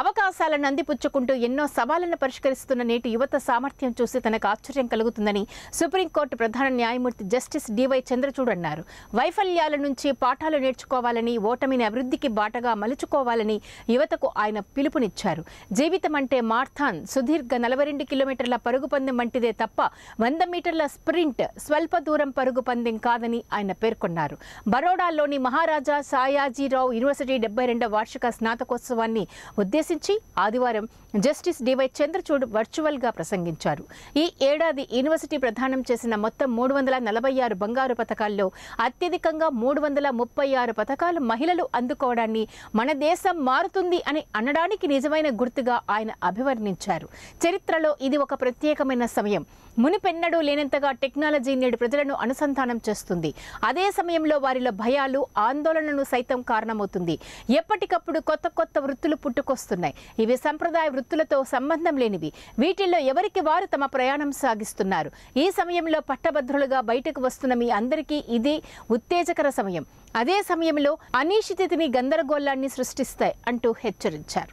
అవకాశాలను అందిపుచ్చుకుంటూ ఎన్నో సవాళ్లను పరిష్కరిస్తున్న నేటి యువత సామర్థ్యం చూసి తనకు ఆశ్చర్యం కలుగుతుందని సుప్రీంకోర్టు ప్రధాన న్యాయమూర్తి జస్టిస్ డివై చంద్రచూడ్ అన్నారు. వైఫల్యాల నుంచి పాఠాలు నేర్చుకోవాలని, ఓటమిని అభివృద్ధికి బాటగా మలుచుకోవాలని యువతకు ఆయన పిలుపునిచ్చారు. జీవితం అంటే మార్థాన్, సుదీర్ఘ 42 కిలోమీటర్ల పరుగు పందెం వంటిదే తప్ప 100 మీటర్ల స్ప్రింట్, స్వల్ప దూరం పరుగు పందెం కాదని ఆయన పేర్కొన్నారు. బరోడాలోని మహారాజా సాయాజీరావు యూనివర్సిటీ 72వ వార్షిక స్నాతకోత్సవాన్ని ఉద్దేశించి ఆదివారం జస్టిస్ డివై చంద్రచూడ్ వర్చువల్ గా ప్రసంగించారు. ఈ ఏడాది యూనివర్సిటీ ప్రదానం చేసిన మొత్తం 346 బంగారు పతకాల్లో అత్యధికంగా 336 పతకాలు మహిళలు అందుకోవడాన్ని మన దేశం మారుతుంది అని అనడానికి నిజమైన గుర్తుగా ఆయన అభివర్ణించారు. చరిత్రలో ఇది ఒక ప్రత్యేకమైన సమయం. మునిపెన్నడూ లేనంతగా టెక్నాలజీ నేడు ప్రజలను అనుసంధానం చేస్తుంది. అదే సమయంలో వారిలో భయాలు, ఆందోళనను సైతం కారణమవుతుంది. ఎప్పటికప్పుడు కొత్త కొత్త వృత్తులు పుట్టుకొస్తున్నాయి. ఇవి సంప్రదాయ వృత్తులతో సంబంధం లేనివి. వీటిల్లో ఎవరికి వారు తమ ప్రయాణం సాగిస్తున్నారు. ఈ సమయంలో పట్టభద్రులుగా బయటకు వస్తున్న మీ అందరికీ ఇది ఉత్తేజకర సమయం. అదే సమయంలో అనిశ్చితిని, గందరగోళాన్ని సృష్టిస్తాయి అంటూ హెచ్చరించారు.